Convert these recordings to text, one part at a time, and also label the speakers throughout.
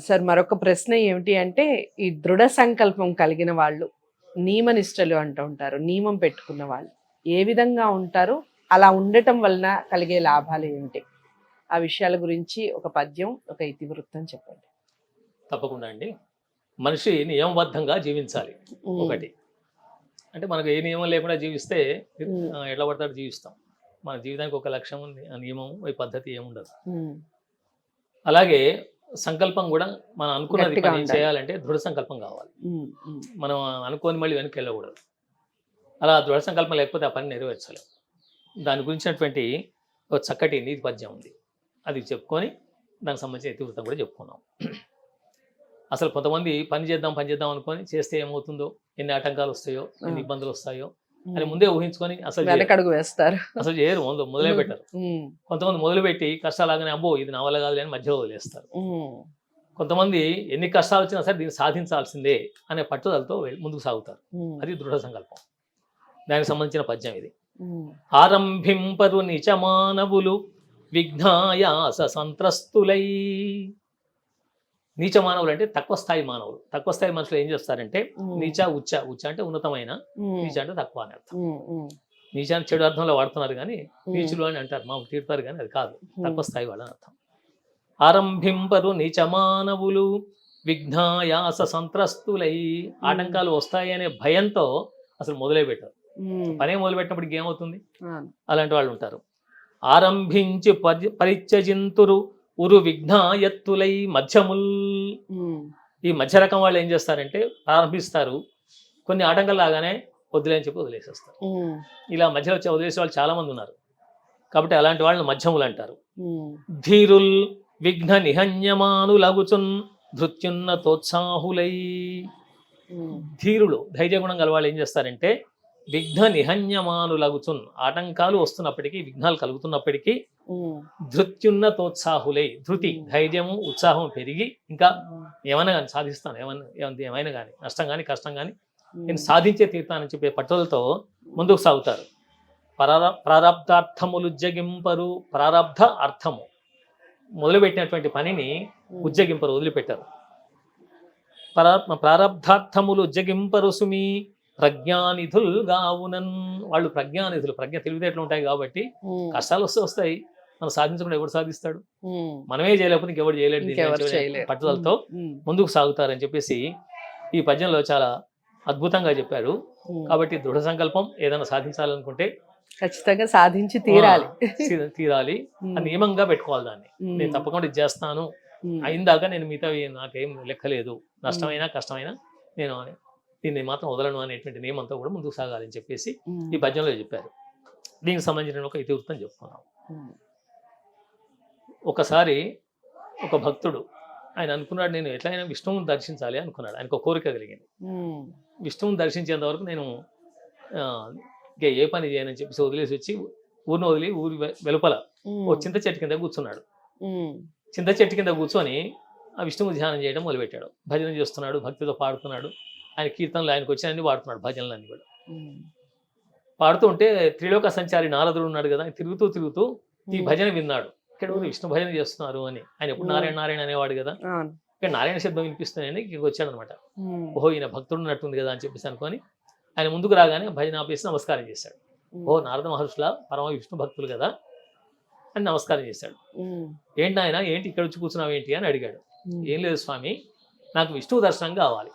Speaker 1: Sir మరొక ప్రశ్న ఏమిటి అంటే, ఈ దృఢ సంకల్పం కలిగిన వాళ్ళు, నియమనిష్టలు అంటూ ఉంటారు, నియమం పెట్టుకున్న వాళ్ళు ఏ విధంగా ఉంటారు, అలా ఉండటం వలన కలిగే లాభాలు ఏమిటి? ఆ విషయాల గురించి ఒక పద్యం, ఒక ఇతివృత్తం చెప్పండి.
Speaker 2: తప్పకుండా అండి. మనిషి నియమబద్ధంగా జీవించాలి. ఒకటి అంటే మనకు ఏ నియమం లేకుండా జీవిస్తే ఎట్లా పడతాడు జీవిస్తాం. మన జీవితానికి ఒక లక్ష్యం ఉంది, ఆ నియమం ఈ పద్ధతి ఏముండదు. అలాగే సంకల్పం కూడా మనం అనుకున్నది పని చేయాలంటే దృఢ సంకల్పం కావాలి. మనం అనుకోని మళ్ళీ వెనక్కి వెళ్ళకూడదు. అలా దృఢ సంకల్పం లేకపోతే ఆ పని నెరవేర్చలేం. దాని గురించినటువంటి ఒక చక్కటి నీతి పద్యం ఉంది, అది చెప్పుకొని దానికి సంబంధించిన ఇతివృత్తం కూడా చెప్పుకున్నాం. అసలు కొంతమంది పని చేద్దాం అనుకొని చేస్తే ఏమవుతుందో, ఎన్ని ఆటంకాలు వస్తాయో, ఎన్ని ఇబ్బందులు వస్తాయో అని ముందే ఊహించుకొని అసలు
Speaker 1: వెనకడుగు వేస్తారు,
Speaker 2: అసలు చేయరు, మొదలే పెట్టారు. కొంతమంది మొదలుపెట్టి కష్టాలాగానే అబ్బో ఇది నా వల్ల కాదు అని మధ్యలో వదిలేస్తారు. కొంతమంది ఎన్ని కష్టాలు వచ్చినా సరే దీన్ని సాధించాల్సిందే అనే పట్టుదలతో ముందుకు సాగుతారు. అది దృఢ సంకల్పం. దానికి సంబంధించిన పద్యం ఇది. ఆరంభింపరు నీచమానవులు విఘ్నాయాస సంత్రస్తులై. నీచ మానవులు అంటే తక్కువ స్థాయి మానవులు. తక్కువ స్థాయి మనుషులు ఏం చేస్తారంటే నీచ ఉచ్చ. ఉచ్చ అంటే ఉన్నతమైన, నీచ అంటే తక్కువ అని అర్థం. నీచాన్ని చెడు అర్థంలో వాడుతున్నారు కానీ నీచులు అని అంటారు, మాకు తీరుతారు కానీ అది కాదు, తక్కువ స్థాయి వాళ్ళని అర్థం. ఆరంభింపరు నీచమానవులు విఘ్నాయాస సంత్రస్తులై. ఆటంకాలు వస్తాయి అనే భయంతో అసలు మొదలే పెట్టారు. పనే మొదలుపెట్టినప్పటికి ఏమవుతుంది, అలాంటి వాళ్ళు ఉంటారు. ఆరంభించి పరిత్యజింతురు ఉరు విఘ్నాయత్తులై మధ్యముల్. ఈ మధ్య రకం వాళ్ళు ఏం చేస్తారంటే ప్రారంభిస్తారు, కొన్ని ఆటంకాలు లాగానే వదిలేని చెప్పి వదిలేసేస్తారు. ఇలా మధ్యలో వదిలేసే వాళ్ళు చాలా మంది ఉన్నారు. కాబట్టి అలాంటి వాళ్ళని మధ్యములు అంటారు. ధీరుల్ విఘ్న నిహన్యమానులగుచున్ ధృత్యున్న తోత్సాహులై. ధీరులు, ధైర్యగుణం గల వాళ్ళు ఏం చేస్తారంటే విఘ్న నిహన్యమానులగుచున్, ఆటంకాలు వస్తున్నప్పటికీ, విఘ్నాలు కలుగుతున్నప్పటికీ ధృత్యున్న తోత్సాహులై, ధృతి ధైర్యము ఉత్సాహం పెరిగి ఇంకా ఏమైనా కానీ సాధిస్తాను, ఏమైనా కానీ నష్టం కానీ కష్టం కానీ నేను సాధించే తీర్థానని చెప్పే పట్టుదలతో ముందుకు సాగుతారు. ప్రారబ్ధార్థములు ఉజ్జగింపరు. ప్రారబ్ధ అర్థము మొదలుపెట్టినటువంటి పనిని ఉజ్జగింపరు, వదిలిపెట్టారు. ప్రారబ్ధార్థములు ఉజ్జగింపరు సుమి ప్రజ్ఞానిధుల్ గావునన్. వాళ్ళు ప్రజ్ఞానిధులు, ప్రజ్ఞ తెలివితేటలు ఉంటాయి కాబట్టి కష్టాలు వస్తాయి, మనం సాధించకుండా ఎవడు సాధిస్తాడు, మనమే చేయలేకపోతే ఇంకెవరు చేయలేడు, పట్టుదలతో ముందుకు సాగుతారని చెప్పేసి ఈ పద్యంలో చాలా అద్భుతంగా చెప్పారు. కాబట్టి దృఢ సంకల్పం ఏదైనా సాధించాలనుకుంటే
Speaker 1: ఖచ్చితంగా సాధించి తీరాలి,
Speaker 2: నియమంగా పెట్టుకోవాలి. దాన్ని నేను తప్పకుండా ఇది చేస్తాను, అయిందాక నేను మిగతా నాకేం లెక్కలేదు, నష్టమైనా కష్టమైనా నేను దీన్ని మాత్రం వదలను అనేటువంటి నియమంతో కూడా ముందుకు సాగాలని చెప్పేసి ఈ పద్యంలో చెప్పారు. దీనికి సంబంధించిన ఒక ఇతివృత్తం చెప్పుకున్నాం. ఒకసారి ఒక భక్తుడు ఆయన అనుకున్నాడు, నేను ఎట్లయినా విష్ణువుని దర్శించాలి అనుకున్నాడు. ఆయనకు కోరిక కలిగింది, విష్ణువుని దర్శించేంత వరకు నేను ఇంకా ఏ పని చేయనని చెప్పేసి వదిలేసి వచ్చి ఊరిని వదిలి ఊరి వెలుపల ఓ చింత చెట్టు కింద కూర్చున్నాడు. చింత చెట్టు కింద కూర్చొని ఆ విష్ణువు ధ్యానం చేయడం మొదలుపెట్టాడు. భజన చేస్తున్నాడు, భక్తితో పాడుతున్నాడు. ఆయన కీర్తనలు ఆయనకు వచ్చినన్ని పాడుతున్నాడు, భజనలన్నీ కూడా పాడుతూ ఉంటే త్రిలోక సంచారి నారదుడు ఉన్నాడు కదా, తిరుగుతూ ఈ భజన విన్నాడు. ఇక్కడ విష్ణు భజన చేస్తున్నారు అని. ఆయన ఎప్పుడు నారాయణ నారాయణ అనేవాడు కదా, ఇక్కడ నారాయణ శబ్దం వినిపిస్తున్నాయని ఇక్కడికి వచ్చాడు అనమాట. ఓహో ఈయన భక్తుడు ఉన్నట్టుంది కదా అని చెప్పేసి అనుకొని ఆయన ముందుకు రాగానే భజన ఆపేసి నమస్కారం చేశాడు. ఓ నారద మహర్షుల పరమ విష్ణు భక్తులు కదా అని నమస్కారం చేశాడు. ఏంటి ఆయన, ఏంటి ఇక్కడ వచ్చి కూర్చున్నావు ఏంటి అని అడిగాడు. ఏం లేదు స్వామి, నాకు విష్ణువు దర్శనం కావాలి.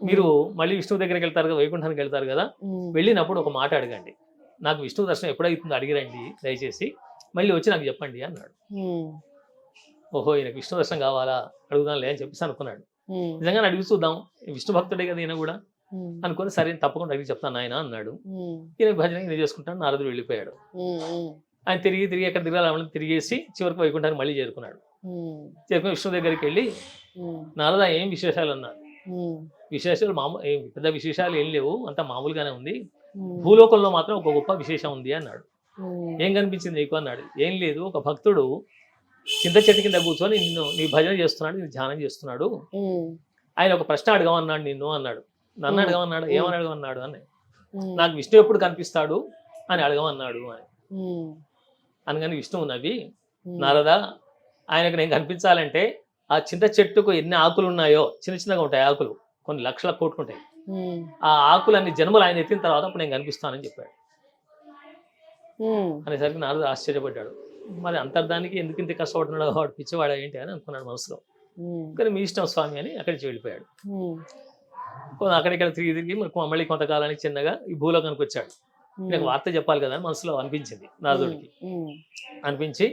Speaker 2: మీరు మళ్ళీ విష్ణువు దగ్గరికి వెళ్తారు కదా, వైకుంఠానికి వెళ్తారు కదా, వెళ్ళినప్పుడు ఒక మాట అడగండి, నాకు విష్ణువు దర్శనం ఎప్పుడైతుందో అడిగిరండి దయచేసి, మళ్ళీ వచ్చి నాకు చెప్పండి అన్నాడు. ఓహో ఈయనకు విష్ణు దర్శనం కావాలా, అడుగుదాంలే అని చెప్పేసి అనుకున్నాడు. నిజంగానే అడిగి చూద్దాం, విష్ణు భక్తుడే కదా ఈయన కూడా అనుకుని, సరే తప్పకుండా అడిగి చెప్తాను ఆయన అన్నాడు. ఈయన భజన ఈయన చేసుకుంటాను. నారదుడు వెళ్ళిపోయాడు. ఆయన తిరిగి ఎక్కడ తిరగాలి తిరిగేసి చివరికి వైకుంఠానికి మళ్ళీ చేరుకున్నాడు. చేరుకుని విష్ణు దగ్గరికి వెళ్ళి, నారద ఏం విశేషాలు అన్నారు. విశేషాలు పెద్ద విశేషాలు ఏం లేవు, అంతా మామూలుగానే ఉంది, భూలోకంలో మాత్రం ఒక గొప్ప విశేషం ఉంది అన్నాడు. ఏం కనిపించింది నీకు అన్నాడు. ఏం లేదు, ఒక భక్తుడు చింత చెట్టు కింద కూర్చొని నీ భజన చేస్తున్నాడు, నీ ధ్యానం చేస్తున్నాడు, ఆయన ఒక ప్రశ్న అడగమన్నాడు నిన్ను అన్నాడు. నన్ను అడగమన్నాడు. ఏమని అడగమన్నాడు అని. నాకు విష్ణు ఎప్పుడు కనిపిస్తాడు అని అడగమన్నాడు అని. అనగానే విష్ణువు నవ్వి, నారదా ఆయనకు నేను కనిపించాలంటే ఆ చింత చెట్టుకు ఎన్ని ఆకులు ఉన్నాయో, చిన్న చిన్నగా ఉంటాయి ఆకులు, కొన్ని లక్షల కోట్లు ఉంటాయి. ఆ ఆకులన్నీ జన్మలు ఆయన ఎత్తిన తర్వాత అప్పుడు నేను కనిపిస్తానని చెప్పాడు. అనేసరికి నారదుడు ఆశ్చర్యపడ్డాడు. మరి అంతర్ధానికి ఎందుకు ఇంత కష్టపడుతున్నాడు, వాడు పిచ్చివాడా ఏంటి అని అనుకున్నాడు మనసులో. కానీ మీ ఇష్టం స్వామి అని అక్కడి నుంచి వెళ్ళిపోయాడు. అక్కడిక్కడ తిరిగి తిరిగి మళ్ళీ కొంతకాలానికి చిన్నగా ఈ భూలోకానికి వచ్చాడు. నాకు వార్త చెప్పాలి కదా అని మనసులో అనిపించింది నారదుడికి. అనిపించి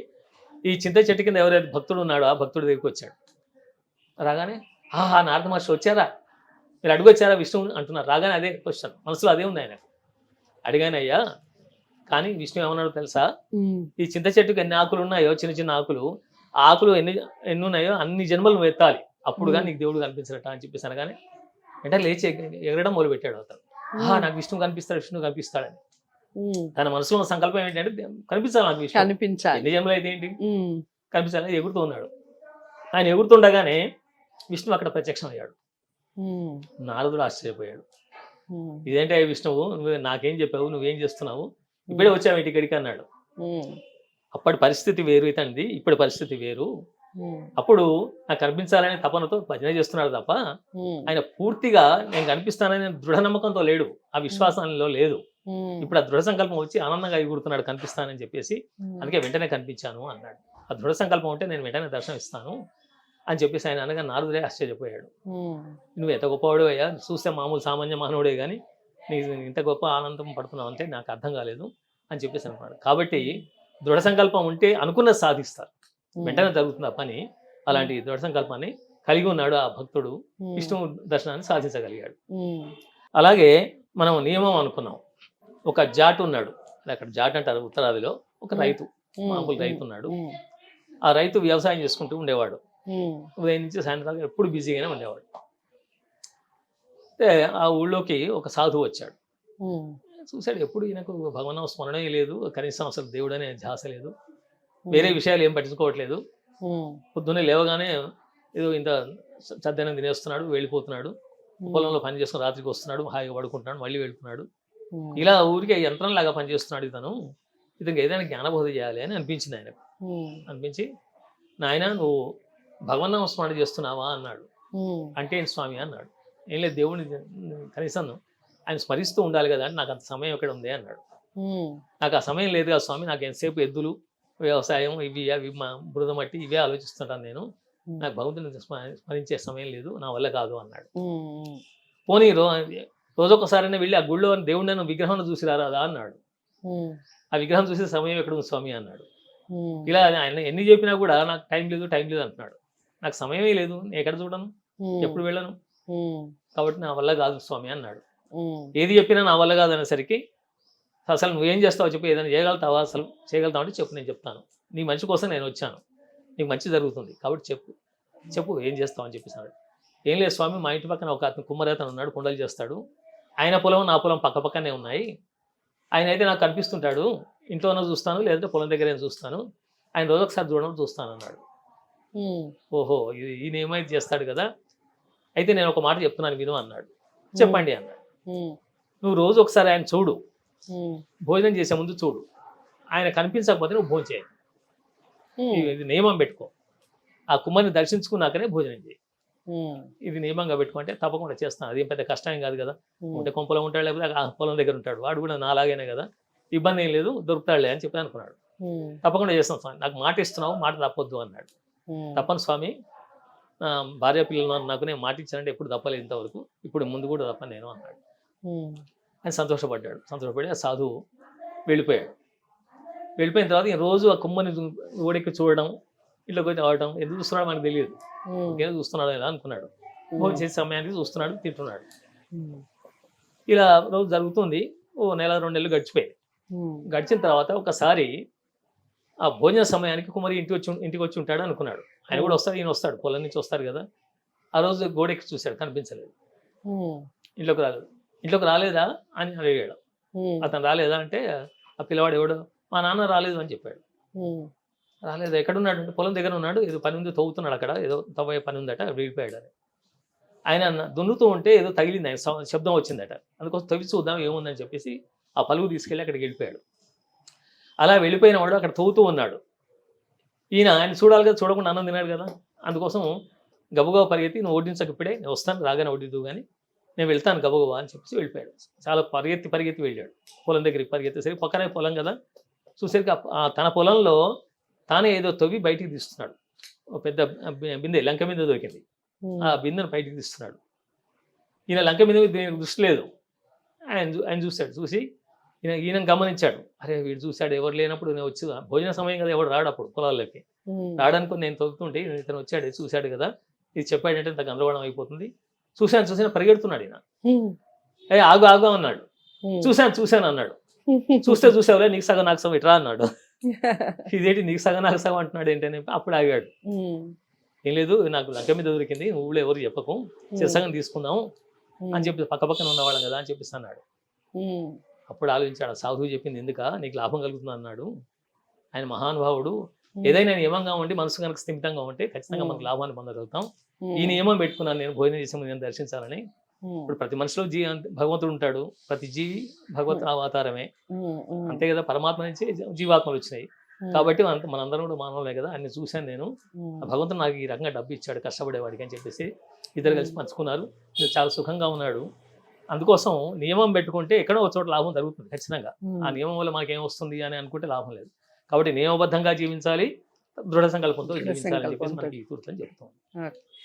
Speaker 2: ఈ చింత చెట్టు కింద ఎవరైతే భక్తుడు ఉన్నాడో ఆ భక్తుడి దగ్గరికి వచ్చాడు. రాగానే నారద మహర్షి వచ్చారా, మీరు అడుగొచ్చారా విష్ణువు అంటున్నారు. రాగానే అదే క్వశ్చన్ మనసులో అదే ఉంది ఆయన. అడిగాను అయ్యా, కానీ విష్ణు ఏమన్నాడు తెలుసా, ఈ చింత చెట్టుకి ఎన్ని ఆకులు ఉన్నాయో, చిన్న చిన్న ఆకులు, ఆకులు ఎన్ని ఉన్నాయో అన్ని జన్మలు నువ్వు ఎత్తాలి, అప్పుడుగా నీకు దేవుడు కనిపించరట అని చెప్పేసి అనగానే అంటే లేచి ఎగరడం మొదలు పెట్టాడు అతను. నాకు విష్ణు కనిపిస్తాడని. తన మనసులో ఉన్న సంకల్పం ఏంటంటే కనిపించాలి నాకు విష్ణు, ఎన్ని జన్మలు అయితే ఏంటి కనిపించాలని ఎగురుతూ ఉన్నాడు. ఆయన ఎగురుతుండగానే విష్ణువు అక్కడ ప్రత్యక్షం అయ్యాడు. నారదుడు ఆశ్చర్యపోయాడు. ఇదేంటే విష్ణువు, నువ్వు నాకేం చెప్పావు, నువ్వేం చేస్తున్నావు, ఇప్పుడే వచ్చావు ఇక్కడికి అన్నాడు. అప్పటి పరిస్థితి వేరు ఇతండి, ఇప్పటి పరిస్థితి వేరు. అప్పుడు నాకు కనిపించాలనే తపనతో భజన చేస్తున్నాడు తప్ప ఆయన పూర్తిగా నేను కనిపిస్తానని దృఢ నమ్మకంతో లేడు, ఆ విశ్వాసంలో లేదు. ఇప్పుడు ఆ దృఢ సంకల్పం వచ్చి ఆనందంగా ఎగురుతున్నాడు కనిపిస్తానని చెప్పేసి. అందుకే వెంటనే కనిపించాను అన్నాడు. ఆ దృఢ సంకల్పం ఉంటే నేను వెంటనే దర్శనం ఇస్తాను అని చెప్పేసి ఆయన అనగా నారదుడే ఆశ్చర్యపోయాడు. నువ్వు ఎంత గొప్పవాడు అయ్యా, చూస్తే మామూలు సామాన్య మానవుడే కానీ నీకు ఇంత గొప్ప ఆనందం పడుతున్నావు అంటే నాకు అర్థం కాలేదు అని చెప్పేసి అనుకున్నాడు. కాబట్టి దృఢ సంకల్పం ఉంటే అనుకున్నది సాధిస్తారు, వెంటనే జరుగుతుంది ఆ పని. అలాంటి దృఢ సంకల్పాన్ని కలిగి ఉన్నాడు ఆ భక్తుడు, విష్ణు దర్శనాన్ని సాధించగలిగాడు. అలాగే మనం నియమం అనుకున్నాం. ఒక జాట్ ఉన్నాడు, అక్కడ జాట్ అంటారు ఉత్తరాదిలో, ఒక రైతు, మామూలు రైతు ఉన్నాడు. ఆ రైతు వ్యవసాయం చేసుకుంటూ ఉండేవాడు. ఉదయం నుంచి సాయంత్రం ఎప్పుడు బిజీగానే ఉండేవాడు. అయితే ఆ ఊళ్ళోకి ఒక సాధువు వచ్చాడు. చూశాడు, ఎప్పుడు ఈయనకు భగవన్ స్మరణే లేదు, కనీసం అసలు దేవుడు అనే ధ్యాస లేదు, వేరే విషయాలు ఏం పట్టించుకోవట్లేదు. పొద్దున్నే లేవగానే ఏదో ఇంత చద్దనం తినేస్తున్నాడు, వెళ్ళిపోతున్నాడు, పొలంలో పని చేసుకుని రాత్రికి వస్తున్నాడు, హాయిగా పడుకుంటున్నాడు, మళ్ళీ వెళ్తున్నాడు. ఇలా ఊరికే యంత్రంలాగా పనిచేస్తున్నాడు ఇతనికి ఏదైనా జ్ఞానబోధ చేయాలి అని అనిపించింది ఆయనకు. అనిపించి, నాయన నువ్వు భగవన్నామ స్మరణ చేస్తున్నావా అన్నాడు. అంటే ఏంటి స్వామి అన్నాడు. ఏం లేదు, దేవుడిని కనీసం ఆయన స్మరిస్తూ ఉండాలి కదా అని. నాకు అంత సమయం ఎక్కడ ఉంది అన్నాడు. నాకు ఆ సమయం లేదు కదా స్వామి, నాకు ఎంతసేపు ఎద్దులు, వ్యవసాయం, ఇవి అవి మా బురద మట్టి ఇవే ఆలోచిస్తుంటాను నేను, నాకు భగవంతుని స్మరించే సమయం లేదు, నా వల్ల కాదు అన్నాడు. పోనీ రోజొకసారైనా వెళ్ళి ఆ గుళ్ళో దేవుడిని విగ్రహం చూసి రారాదా అన్నాడు. ఆ విగ్రహం చూసే సమయం ఎక్కడ ఉంది స్వామి అన్నాడు. ఇలా ఆయన ఎన్ని చెప్పినా కూడా నాకు టైం లేదు అంటున్నాడు. నాకు సమయమే లేదు, నేను ఎక్కడ చూడను, ఎప్పుడు వెళ్ళను, కాబట్టి నా వల్ల కాదు స్వామి అన్నాడు. ఏది చెప్పినా నా వల్ల కాదు అనేసరికి, అసలు నువ్వేం చేస్తావు చెప్పు, ఏదైనా చేయగలుగుతావా, అసలు చేయగలుగుతావు అంటే చెప్పు, నేను చెప్తాను, నీ మంచి కోసం నేను వచ్చాను, నీకు మంచి జరుగుతుంది కాబట్టి చెప్పు ఏం చేస్తావు అని చెప్పేసాడు. ఏం లేదు స్వామి, మా ఇంటి పక్కన ఒక అతను కుమ్మరేతను ఉన్నాడు, కుండలు చేస్తాడు, ఆయన పొలం నా పొలం పక్క పక్కనే ఉన్నాయి, ఆయన అయితే నాకు కనిపిస్తుంటాడు, ఇంట్లోనే చూస్తాను లేదంటే పొలం దగ్గర చూస్తాను, ఆయన రోజు ఒకసారి చూడడం చూస్తాను అన్నాడు. ఓహో, ఈయన ఏమైతే చేస్తాడు కదా, అయితే నేను ఒక మాట చెప్తున్నాను విను అన్నాడు. చెప్పండి అన్నాడు. నువ్వు రోజు ఒకసారి ఆయన చూడు, భోజనం చేసే ముందు చూడు, ఆయన కనిపించకపోతే నువ్వు భోజనం చేయాలి, ఇది నియమం పెట్టుకో, ఆ కుమ్మరిని దర్శించుకున్నాకనే భోజనం చేయి, ఇది నియమంగా పెట్టుకుంటే తప్పకుండా చేస్తాను, అదేం పెద్ద కష్టం కాదు కదా, ఉంటే కొంపలో ఉంటాడు లేకపోతే ఆ పొలం దగ్గర ఉంటాడు, వాడు కూడా నాలాగైనా కదా, ఇబ్బంది ఏం లేదు, దొరుకుతాడులే అని చెప్పి అనుకున్నాడు. తప్పకుండా చేస్తాం స్వామి, నాకు మాట ఇస్తున్నావు, మాట తప్పొద్దు అన్నాడు. తప్పను స్వామి, భార్య పిల్లలు నాకు నేను మాట ఇచ్చానంటే ఎప్పుడు తప్పలేదు ఇంతవరకు, ఇప్పుడు ముందు కూడా తప్పను నేను అన్నాడు. ఆయన సంతోషపడి ఆ సాధువు వెళ్ళిపోయాడు. వెళ్ళిపోయిన తర్వాత రోజు ఆ కుమ్మని ఓడెక్కి చూడడం, ఇళ్ళకి వచ్చి రావడం, ఎందుకు చూస్తున్నాడు మనకు తెలియదు, ఇంకేదో చూస్తున్నాడు ఎలా అనుకున్నాడు. భోజనం చేసే సమయానికి చూస్తున్నాడు, తింటున్నాడు. ఇలా రోజు జరుగుతుంది. ఓ నెల 2 నెలలు గడిచిపోయాయి. గడిచిన తర్వాత ఒకసారి ఆ భోజన సమయానికి కుమ్మరి ఇంటికి వచ్చి ఉంటాడు అనుకున్నాడు. ఆయన కూడా వస్తాడు, ఈయన వస్తాడు, పొలం నుంచి వస్తారు కదా. ఆ రోజు గోడెక్కి చూశాడు, కనిపించలేదు. ఇంట్లోకి రాలేదా అని అడిగాడు. అతను రాలేదా అంటే ఆ పిల్లవాడు ఎవడో మా నాన్న రాలేదు అని చెప్పాడు. రాలేదు, ఎక్కడున్నాడు అంటే పొలం దగ్గర ఉన్నాడు, ఏదో పని ఉంది, తవ్వుతున్నాడు, అక్కడ ఏదో తవ్వే పని ఉందట, వెళ్ళిపోయాడు అని. ఆయన దున్నుతూ ఉంటే ఏదో తగిలింది, ఆయన శబ్దం వచ్చిందట, అందుకోసం తవ్వి చూద్దాం ఏముందని చెప్పేసి ఆ పలుగు తీసుకెళ్ళి అక్కడికి వెళ్ళిపోయాడు. అలా వెళ్ళిపోయిన వాడు అక్కడ తవ్వుతూ ఉన్నాడు. ఆయన చూడాలి కదా, చూడకుండా అన్నం తినాడు కదా, అందుకోసం గబగబా పరిగెత్తి నువ్వు వడ్డించక ఇప్పుడే, నేను వస్తాను రాగానే వడ్డిద్దు కానీ నేను వెళ్తాను గబగబా అని చెప్పేసి వెళ్ళిపోయాడు. చాలా పరిగెత్తి వెళ్ళాడు. పొలం దగ్గరికి పరిగెత్తేసరికి పక్కనే పొలం కదా, చూసరికి తన పొలంలో తానే ఏదో తవ్వి బయటికి తీస్తున్నాడు. ఒక పెద్ద బిందె, లంక బిందె దొరికింది. ఆ బిందెను బయటికి తీస్తున్నాడు. ఈయన లంక మీద దృష్టి లేదు. ఆయన చూశాడు. చూసి ఈయన గమనించాడు. అరే వీడు చూశాడు, ఎవరు లేనప్పుడు నేను వచ్చి భోజన సమయం కదా, ఎవడు రాడు అప్పుడు పొలాల్లోకి. రావడానికి నేను తవ్వుతుంటే ఇతను వచ్చాడు, చూశాడు కదా, ఇది చెప్పాడంటే ఇంత గందరగోళం అయిపోతుంది. చూశాను పరిగెడుతున్నాడు ఈయన. ఆగు అన్నాడు. చూశాను అన్నాడు. చూసావులే, నీకు సగం నాకు సగం ఇట్రా అన్నాడు. ఇదేంటి నీకు సగం నాకు సగం అంటున్నాడు ఏంటని అప్పుడు ఆగాడు. ఏం లేదు, నాకు లంక మీద దొరికింది, ఊళ్ళో ఎవరు చెప్పకు, సగం తీసుకుందాం అని చెప్పి పక్కన ఉన్నవాళ్ళం కదా అని చెప్పేసి అన్నాడు. అప్పుడు ఆలోచించాడు, సాధువు చెప్పింది ఎందుక, నీకు లాభం కలుగుతుంది అన్నాడు. ఆయన మహానుభావుడు. ఏదైనా నియమంగా ఉండి మనసు కనుక స్థిమితంగా ఉంటే ఖచ్చితంగా మనకు లాభాన్ని పొందగలుగుతాం. ఈ నియమం పెట్టుకున్నాను నేను భోజనం చేసే ముందు నేను దర్శించాలని. ఇప్పుడు ప్రతి మనిషిలో భగవంతుడు ఉంటాడు, ప్రతి జీవి భగవత్ అవతారమే, అంతే కదా, పరమాత్మ నుంచి జీవాత్మలు వచ్చినాయి కాబట్టి మనందరం కూడా మానవులే కదా. అన్ని చూశాను నేను, భగవంతుడు నాకు ఈ రకంగా డబ్బు ఇచ్చాడు కష్టపడేవాడికి అని చెప్పేసి ఇద్దరు కలిసి పంచుకున్నారు. చాలా సుఖంగా ఉన్నాడు. అందుకోసం నియమం పెట్టుకుంటే ఎక్కడో ఒక చోట లాభం జరుగుతుంది ఖచ్చితంగా. ఆ నియమం వల్ల మనకేం వస్తుంది అని అనుకుంటే లాభం లేదు. కాబట్టి నియమబద్ధంగా జీవించాలి, దృఢ సంకల్పంతో జీవించాలని చెప్పేసి మనకి ఈ సూత్రం చెప్తాం.